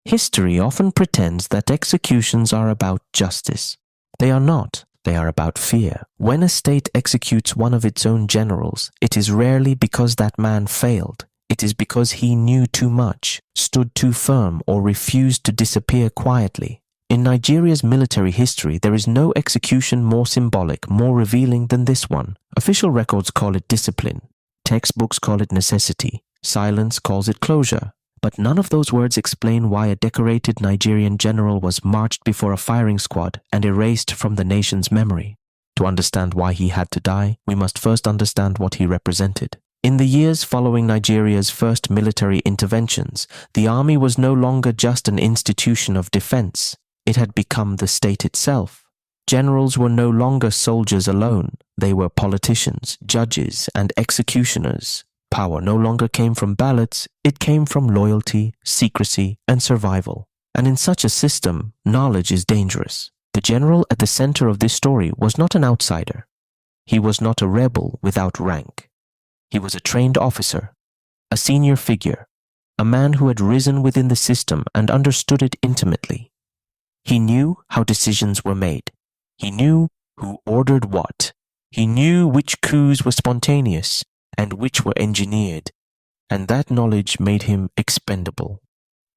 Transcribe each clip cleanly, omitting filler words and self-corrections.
History often pretends that executions are about justice. They are not. They are about fear. When a state executes one of its own generals, it is rarely because that man failed. It is because he knew too much, stood too firm, or refused to disappear quietly. In Nigeria's military history, there is no execution more symbolic, more revealing than this one. Official records call it discipline. Textbooks call it necessity. Silence calls it closure. But none of those words explain why a decorated Nigerian general was marched before a firing squad and erased from the nation's memory. To understand why he had to die, we must first understand what he represented. In the years following Nigeria's first military interventions, the army was no longer just an institution of defense. It had become the state itself. Generals were no longer soldiers alone. They were politicians, judges, and executioners. Power no longer came from ballots, it came from loyalty, secrecy, and survival. And in such a system, knowledge is dangerous. The general at the center of this story was not an outsider. He was not a rebel without rank. He was a trained officer, a senior figure, a man who had risen within the system and understood it intimately. He knew how decisions were made. He knew who ordered what. He knew which coups were spontaneous and which were engineered, and that knowledge made him expendable.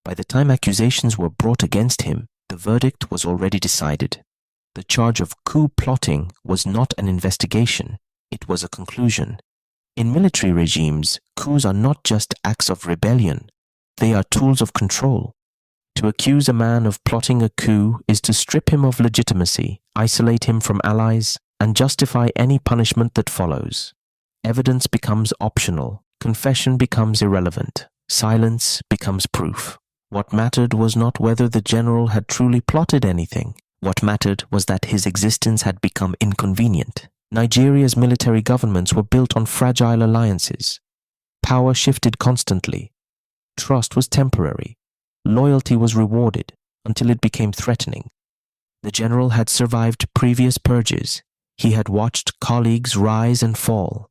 By the time accusations were brought against him, the verdict was already decided. The charge of coup plotting was not an investigation, it was a conclusion. In military regimes, coups are not just acts of rebellion, they are tools of control. To accuse a man of plotting a coup is to strip him of legitimacy, isolate him from allies, and justify any punishment that follows. Evidence becomes optional, confession becomes irrelevant, silence becomes proof. What mattered was not whether the general had truly plotted anything. What mattered was that his existence had become inconvenient. Nigeria's military governments were built on fragile alliances. Power shifted constantly. Trust was temporary. Loyalty was rewarded until it became threatening. The general had survived previous purges. He had watched colleagues rise and fall.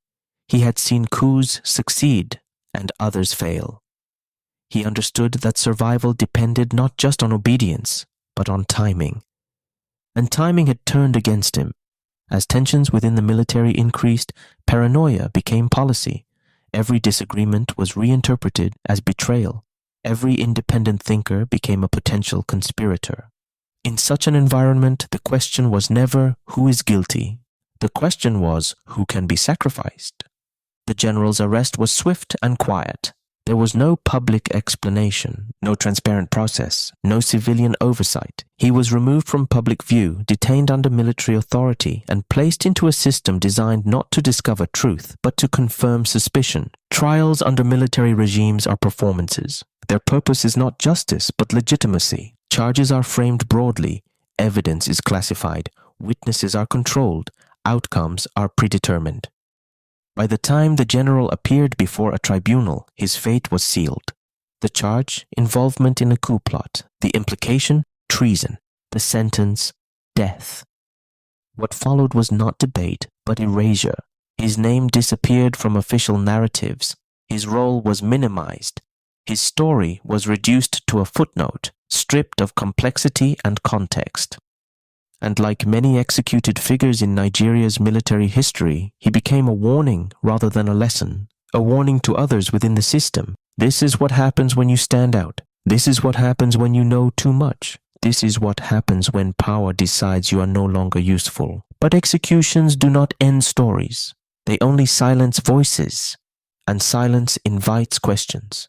He had seen coups succeed and others fail. He understood that survival depended not just on obedience, but on timing. And timing had turned against him. As tensions within the military increased, paranoia became policy. Every disagreement was reinterpreted as betrayal. Every independent thinker became a potential conspirator. In such an environment, the question was never who is guilty. The question was who can be sacrificed. The general's arrest was swift and quiet. There was no public explanation, no transparent process, no civilian oversight. He was removed from public view, detained under military authority, and placed into a system designed not to discover truth, but to confirm suspicion. Trials under military regimes are performances. Their purpose is not justice, but legitimacy. Charges are framed broadly. Evidence is classified. Witnesses are controlled. Outcomes are predetermined. By the time the general appeared before a tribunal, his fate was sealed. The charge, involvement in a coup plot. The implication, treason. The sentence, death. What followed was not debate, but erasure. His name disappeared from official narratives. His role was minimized. His story was reduced to a footnote, stripped of complexity and context. And like many executed figures in Nigeria's military history, he became a warning rather than a lesson, a warning to others within the system. This is what happens when you stand out. This is what happens when you know too much. This is what happens when power decides you are no longer useful. But executions do not end stories. They only silence voices, and silence invites questions.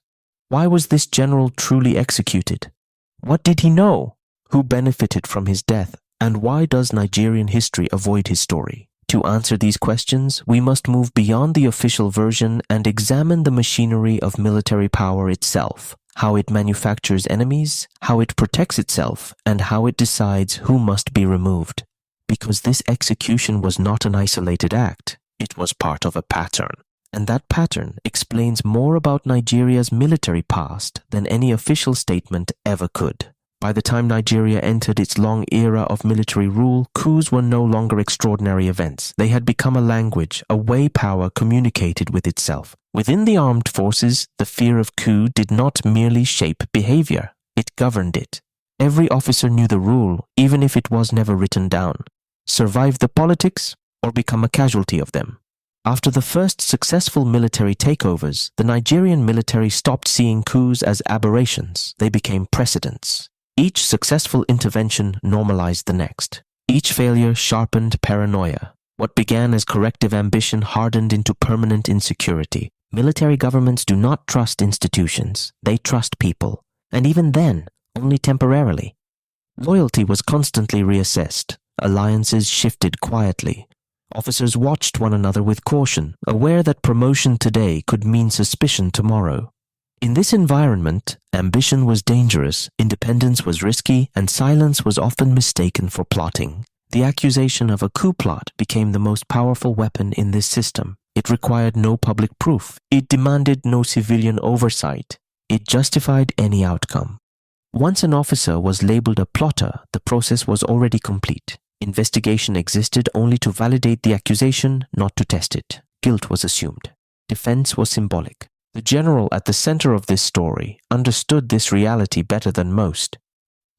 Why was this general truly executed? What did he know? Who benefited from his death? And why does Nigerian history avoid his story? To answer these questions, we must move beyond the official version and examine the machinery of military power itself, how it manufactures enemies, how it protects itself, and how it decides who must be removed. Because this execution was not an isolated act, it was part of a pattern. And that pattern explains more about Nigeria's military past than any official statement ever could. By the time Nigeria entered its long era of military rule, coups were no longer extraordinary events. They had become a language, a way power communicated with itself. Within the armed forces, the fear of coup did not merely shape behavior. It governed it. Every officer knew the rule, even if it was never written down. Survive the politics or become a casualty of them. After the first successful military takeovers, the Nigerian military stopped seeing coups as aberrations. They became precedents. Each successful intervention normalized the next. Each failure sharpened paranoia. What began as corrective ambition hardened into permanent insecurity. Military governments do not trust institutions. They trust people. And even then, only temporarily. Loyalty was constantly reassessed. Alliances shifted quietly. Officers watched one another with caution, aware that promotion today could mean suspicion tomorrow. In this environment, ambition was dangerous, independence was risky, and silence was often mistaken for plotting. The accusation of a coup plot became the most powerful weapon in this system. It required no public proof. It demanded no civilian oversight. It justified any outcome. Once an officer was labeled a plotter, the process was already complete. Investigation existed only to validate the accusation, not to test it. Guilt was assumed. Defense was symbolic. The general at the center of this story understood this reality better than most.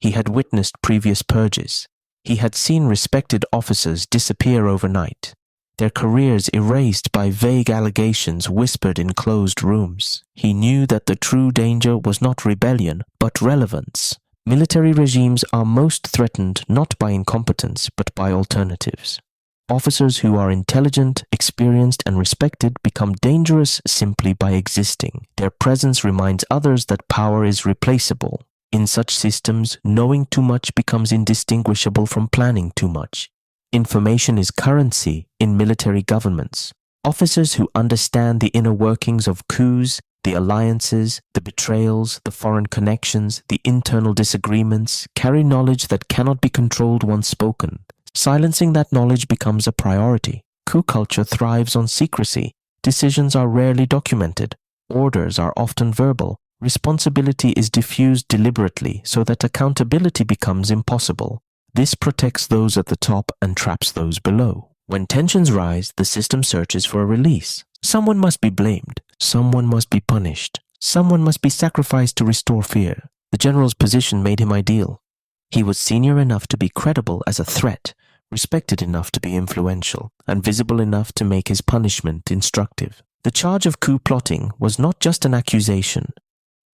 He had witnessed previous purges. He had seen respected officers disappear overnight, their careers erased by vague allegations whispered in closed rooms. He knew that the true danger was not rebellion, but relevance. Military regimes are most threatened not by incompetence, but by alternatives. Officers who are intelligent, experienced, and respected become dangerous simply by existing. Their presence reminds others that power is replaceable. In such systems, knowing too much becomes indistinguishable from planning too much. Information is currency in military governments. Officers who understand the inner workings of coups, the alliances, the betrayals, the foreign connections, the internal disagreements, carry knowledge that cannot be controlled once spoken. Silencing that knowledge becomes a priority. Coup culture thrives on secrecy. Decisions are rarely documented. Orders are often verbal. Responsibility is diffused deliberately so that accountability becomes impossible. This protects those at the top and traps those below. When tensions rise, the system searches for a release. Someone must be blamed. Someone must be punished. Someone must be sacrificed to restore fear. The general's position made him ideal. He was senior enough to be credible as a threat, respected enough to be influential, and visible enough to make his punishment instructive. The charge of coup plotting was not just an accusation.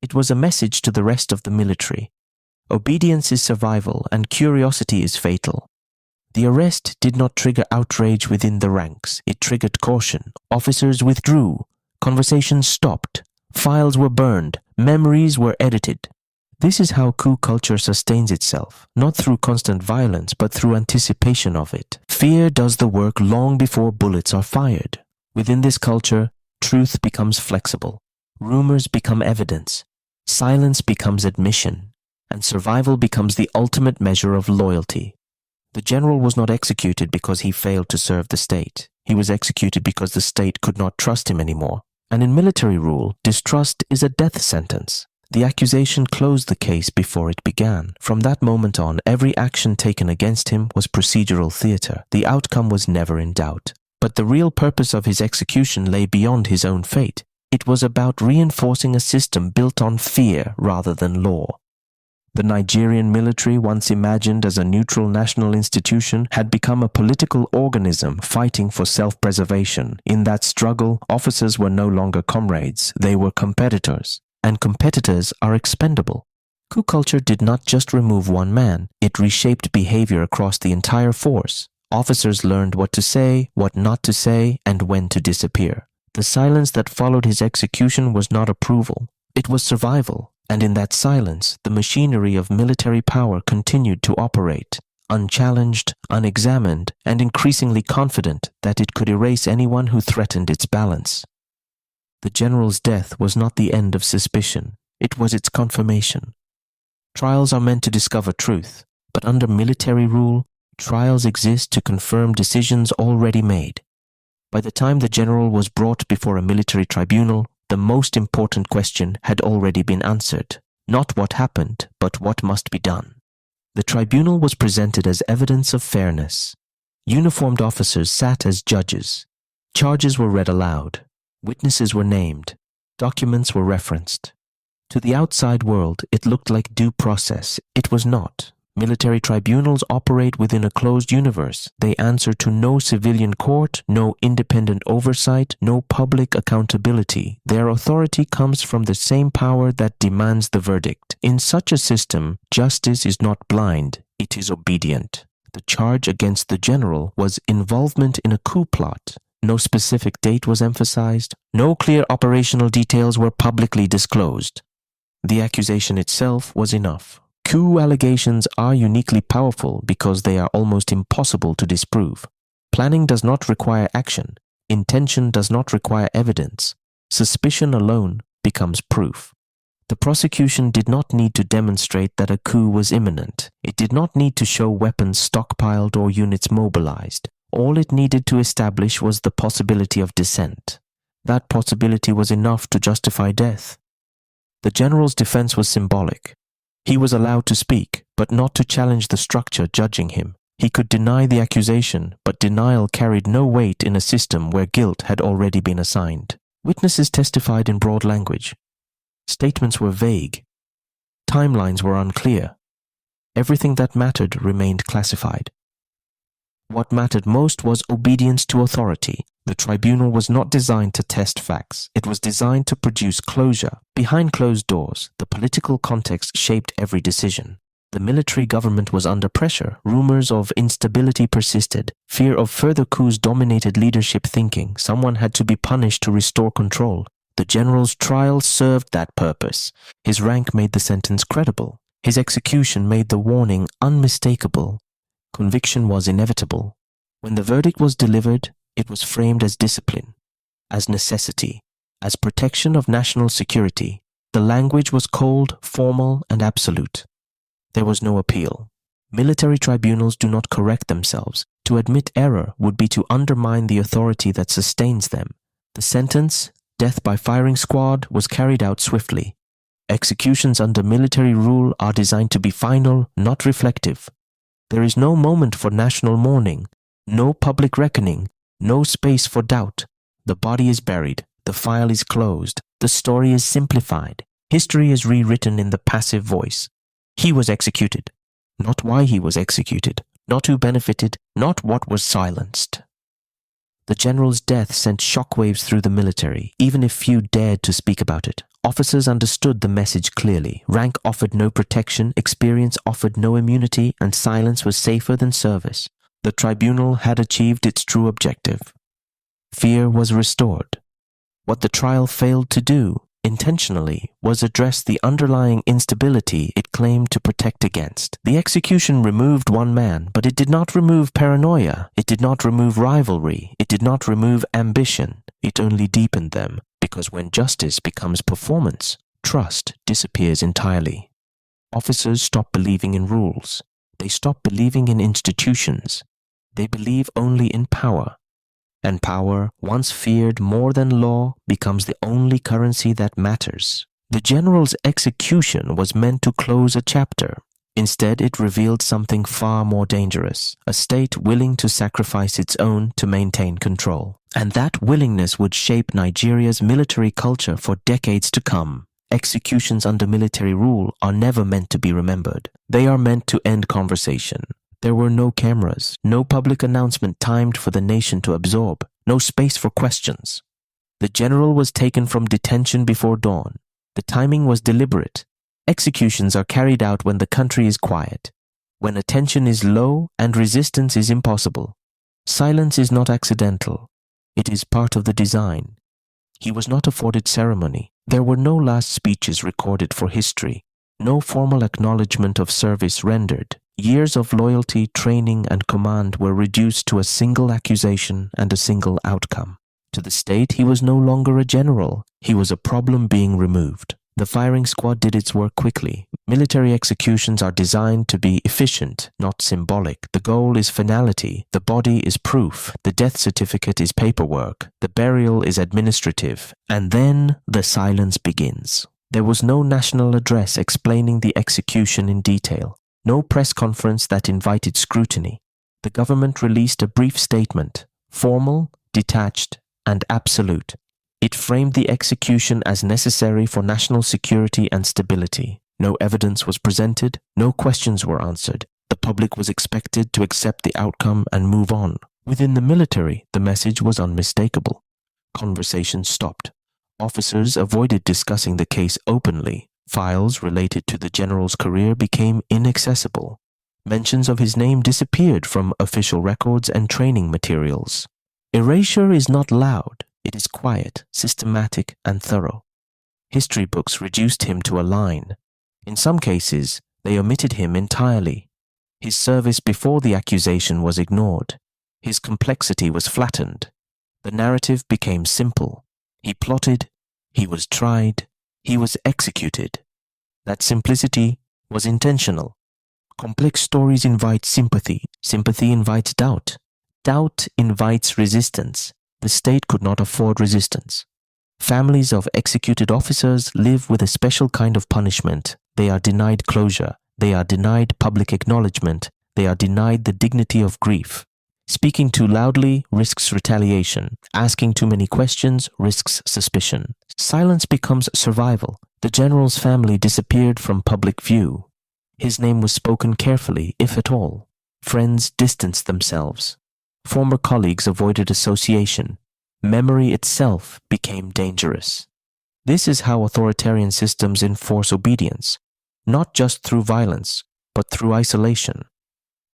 It was a message to the rest of the military. Obedience is survival, and curiosity is fatal. The arrest did not trigger outrage within the ranks. It triggered caution. Officers withdrew. Conversations stopped. Files were burned. Memories were edited. This is how coup culture sustains itself, not through constant violence, but through anticipation of it. Fear does the work long before bullets are fired. Within this culture, truth becomes flexible. Rumors become evidence. Silence becomes admission. And survival becomes the ultimate measure of loyalty. The general was not executed because he failed to serve the state. He was executed because the state could not trust him anymore. And in military rule, distrust is a death sentence. The accusation closed the case before it began. From that moment on, every action taken against him was procedural theater. The outcome was never in doubt. But the real purpose of his execution lay beyond his own fate. It was about reinforcing a system built on fear rather than law. The Nigerian military, once imagined as a neutral national institution, had become a political organism fighting for self-preservation. In that struggle, officers were no longer comrades, they were competitors. And competitors are expendable. Coup culture did not just remove one man, it reshaped behavior across the entire force. Officers learned what to say, what not to say, and when to disappear. The silence that followed his execution was not approval, it was survival. And in that silence, the machinery of military power continued to operate, unchallenged, unexamined, and increasingly confident that it could erase anyone who threatened its balance. The general's death was not the end of suspicion, it was its confirmation. Trials are meant to discover truth, but under military rule, trials exist to confirm decisions already made. By the time the general was brought before a military tribunal, the most important question had already been answered. Not what happened, but what must be done. The tribunal was presented as evidence of fairness. Uniformed officers sat as judges. Charges were read aloud. Witnesses were named. Documents were referenced. To the outside world, it looked like due process. It was not. Military tribunals operate within a closed universe. They answer to no civilian court, no independent oversight, no public accountability. Their authority comes from the same power that demands the verdict. In such a system, justice is not blind, it is obedient. The charge against the general was involvement in a coup plot. No specific date was emphasized. No clear operational details were publicly disclosed. The accusation itself was enough. Coup allegations are uniquely powerful because they are almost impossible to disprove. Planning does not require action. Intention does not require evidence. Suspicion alone becomes proof. The prosecution did not need to demonstrate that a coup was imminent. It did not need to show weapons stockpiled or units mobilized. All it needed to establish was the possibility of dissent. That possibility was enough to justify death. The general's defense was symbolic. He was allowed to speak, but not to challenge the structure judging him. He could deny the accusation, but denial carried no weight in a system where guilt had already been assigned. Witnesses testified in broad language. Statements were vague. Timelines were unclear. Everything that mattered remained classified. What mattered most was obedience to authority. The tribunal was not designed to test facts. It was designed to produce closure. Behind closed doors, the political context shaped every decision. The military government was under pressure. Rumors of instability persisted. Fear of further coups dominated leadership thinking. Someone had to be punished to restore control. The general's trial served that purpose. His rank made the sentence credible. His execution made the warning unmistakable. Conviction was inevitable. When the verdict was delivered, it was framed as discipline, as necessity, as protection of national security. The language was cold, formal, and absolute. There was no appeal. Military tribunals do not correct themselves. To admit error would be to undermine the authority that sustains them. The sentence, death by firing squad, was carried out swiftly. Executions under military rule are designed to be final, not reflective. There is no moment for national mourning, no public reckoning, no space for doubt. The body is buried, the file is closed, the story is simplified. History is rewritten in the passive voice. He was executed, not why he was executed, not who benefited, not what was silenced. The general's death sent shockwaves through the military, even if few dared to speak about it. Officers understood the message clearly. Rank offered no protection, experience offered no immunity, and silence was safer than service. The tribunal had achieved its true objective. Fear was restored. What the trial failed to do, intentionally, was address the underlying instability it claimed to protect against. The execution removed one man, but it did not remove paranoia. It did not remove rivalry. It did not remove ambition. It only deepened them, because when justice becomes performance, trust disappears entirely. Officers stop believing in rules. They stop believing in institutions. They believe only in power. And power, once feared more than law, becomes the only currency that matters. The general's execution was meant to close a chapter. Instead, it revealed something far more dangerous, a state willing to sacrifice its own to maintain control. And that willingness would shape Nigeria's military culture for decades to come. Executions under military rule are never meant to be remembered. They are meant to end conversation. There were no cameras, no public announcement timed for the nation to absorb, no space for questions. The general was taken from detention before dawn. The timing was deliberate. Executions are carried out when the country is quiet, when attention is low and resistance is impossible. Silence is not accidental. It is part of the design. He was not afforded ceremony. There were no last speeches recorded for history, no formal acknowledgement of service rendered. Years of loyalty, training, and command were reduced to a single accusation and a single outcome. To the state, he was no longer a general. He was a problem being removed. The firing squad did its work quickly. Military executions are designed to be efficient, not symbolic. The goal is finality. The body is proof. The death certificate is paperwork. The burial is administrative. And then the silence begins. There was no national address explaining the execution in detail. No press conference that invited scrutiny. The government released a brief statement, formal, detached, and absolute. It framed the execution as necessary for national security and stability. No evidence was presented, no questions were answered. The public was expected to accept the outcome and move on. Within the military, the message was unmistakable. Conversations stopped. Officers avoided discussing the case openly. Files related to the general's career became inaccessible. Mentions of his name disappeared from official records and training materials. Erasure is not loud. It is quiet, systematic, and thorough. History books reduced him to a line. In some cases, they omitted him entirely. His service before the accusation was ignored. His complexity was flattened. The narrative became simple. He plotted, he was tried, he was executed. That simplicity was intentional. Complex stories invite sympathy. Sympathy invites doubt. Doubt invites resistance. The state could not afford resistance. Families of executed officers live with a special kind of punishment. They are denied closure. They are denied public acknowledgement. They are denied the dignity of grief. Speaking too loudly risks retaliation. Asking too many questions risks suspicion. Silence becomes survival. The general's family disappeared from public view. His name was spoken carefully, if at all. Friends distanced themselves. Former colleagues avoided association. Memory itself became dangerous. This is how authoritarian systems enforce obedience, not just through violence, but through isolation.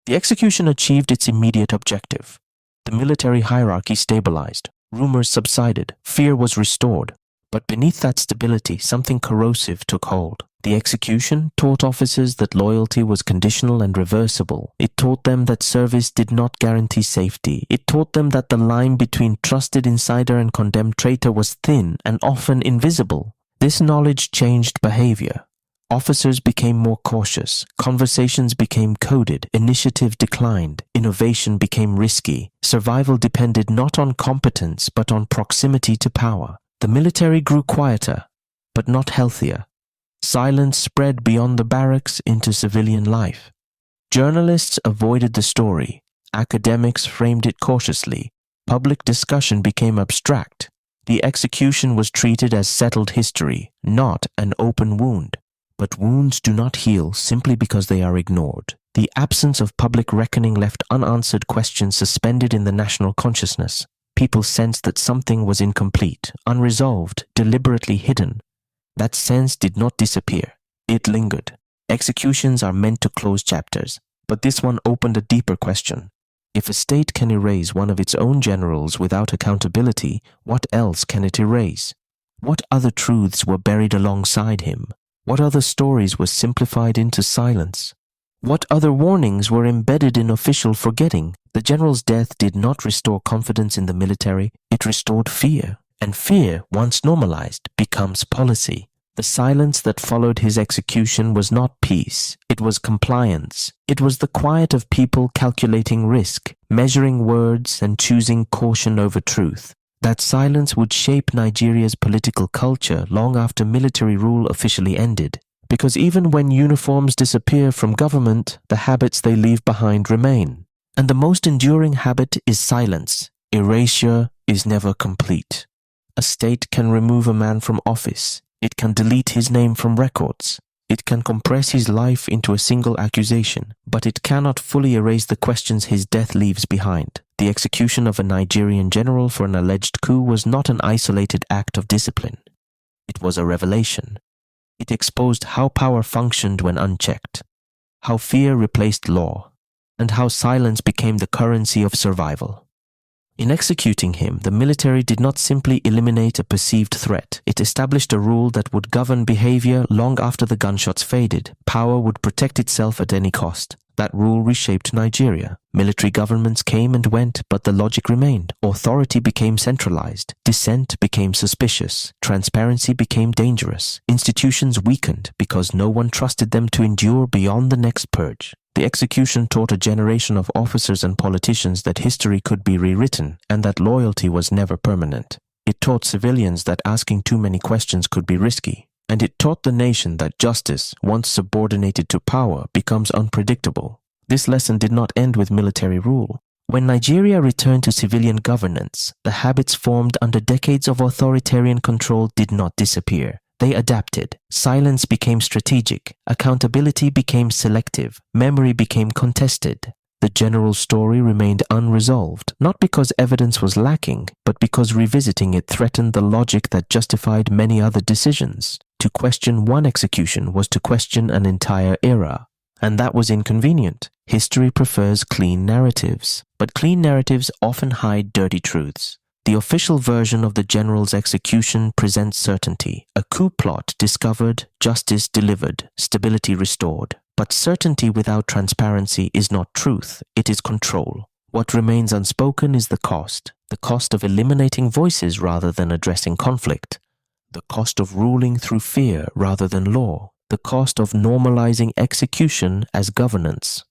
The execution achieved its immediate objective. The military hierarchy stabilized. Rumors subsided. Fear was restored. But beneath that stability, something corrosive took hold. The execution taught officers that loyalty was conditional and reversible. It taught them that service did not guarantee safety. It taught them that the line between trusted insider and condemned traitor was thin and often invisible. This knowledge changed behavior. Officers became more cautious. Conversations became coded. Initiative declined. Innovation became risky. Survival depended not on competence but on proximity to power. The military grew quieter, but not healthier. Silence spread beyond the barracks into civilian life. Journalists avoided the story. Academics framed it cautiously. Public discussion became abstract. The execution was treated as settled history, not an open wound. But wounds do not heal simply because they are ignored. The absence of public reckoning left unanswered questions suspended in the national consciousness. People sensed that something was incomplete, unresolved, deliberately hidden. That sense did not disappear. It lingered. Executions are meant to close chapters, but this one opened a deeper question. If a state can erase one of its own generals without accountability, what else can it erase? What other truths were buried alongside him? What other stories were simplified into silence? What other warnings were embedded in official forgetting? The general's death did not restore confidence in the military, it restored fear. And fear, once normalized, becomes policy. The silence that followed his execution was not peace, it was compliance. It was the quiet of people calculating risk, measuring words and choosing caution over truth. That silence would shape Nigeria's political culture long after military rule officially ended. Because even when uniforms disappear from government, the habits they leave behind remain. And the most enduring habit is silence. Erasure is never complete. A state can remove a man from office. It can delete his name from records. It can compress his life into a single accusation, but it cannot fully erase the questions his death leaves behind. The execution of a Nigerian general for an alleged coup was not an isolated act of discipline. It was a revelation. It exposed how power functioned when unchecked, how fear replaced law, and how silence became the currency of survival. In executing him, the military did not simply eliminate a perceived threat. It established a rule that would govern behavior long after the gunshots faded. Power would protect itself at any cost. That rule reshaped Nigeria. Military governments came and went, but the logic remained. Authority became centralized. Dissent became suspicious. Transparency became dangerous. Institutions weakened because no one trusted them to endure beyond the next purge. The execution taught a generation of officers and politicians that history could be rewritten and that loyalty was never permanent. It taught civilians that asking too many questions could be risky. And it taught the nation that justice, once subordinated to power, becomes unpredictable. This lesson did not end with military rule. When Nigeria returned to civilian governance, the habits formed under decades of authoritarian control did not disappear. They adapted. Silence became strategic. Accountability became selective. Memory became contested. The general story remained unresolved, not because evidence was lacking, but because revisiting it threatened the logic that justified many other decisions. To question one execution was to question an entire era. And that was inconvenient. History prefers clean narratives, but clean narratives often hide dirty truths. The official version of the general's execution presents certainty. A coup plot discovered, justice delivered, stability restored. But certainty without transparency is not truth, it is control. What remains unspoken is the cost of eliminating voices rather than addressing conflict, the cost of ruling through fear rather than law, the cost of normalizing execution as governance.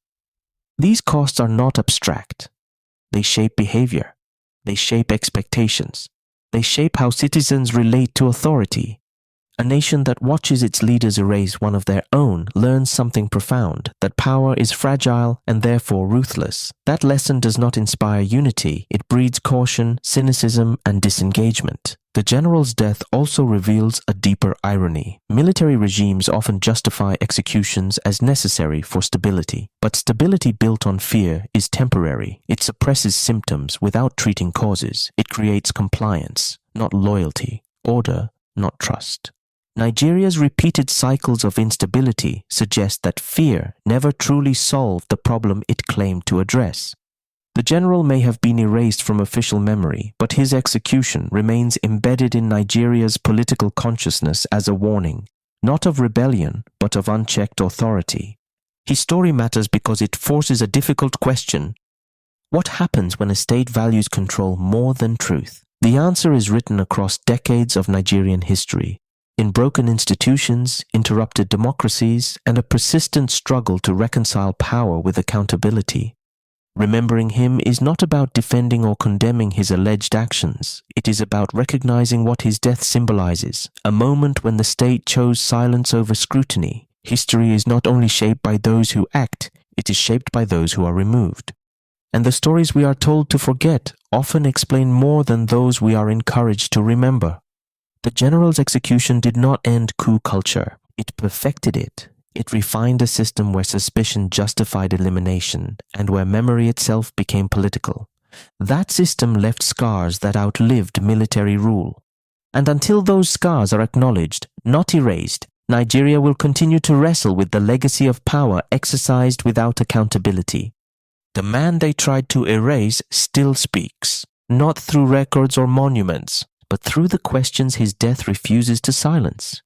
These costs are not abstract. They shape behavior. They shape expectations. They shape how citizens relate to authority. A nation that watches its leaders erase one of their own learns something profound, that power is fragile and therefore ruthless. That lesson does not inspire unity, it breeds caution, cynicism, and disengagement. The general's death also reveals a deeper irony. Military regimes often justify executions as necessary for stability, but stability built on fear is temporary. It suppresses symptoms without treating causes. It creates compliance, not loyalty, order, not trust. Nigeria's repeated cycles of instability suggest that fear never truly solved the problem it claimed to address. The general may have been erased from official memory, but his execution remains embedded in Nigeria's political consciousness as a warning, not of rebellion, but of unchecked authority. His story matters because it forces a difficult question. What happens when a state values control more than truth? The answer is written across decades of Nigerian history, in broken institutions, interrupted democracies, and a persistent struggle to reconcile power with accountability. Remembering him is not about defending or condemning his alleged actions. It is about recognizing what his death symbolizes, a moment when the state chose silence over scrutiny. History is not only shaped by those who act, it is shaped by those who are removed. And the stories we are told to forget often explain more than those we are encouraged to remember. The general's execution did not end coup culture. It perfected it. It refined a system where suspicion justified elimination and where memory itself became political. That system left scars that outlived military rule. And until those scars are acknowledged, not erased, Nigeria will continue to wrestle with the legacy of power exercised without accountability. The man they tried to erase still speaks, not through records or monuments, but through the questions his death refuses to silence.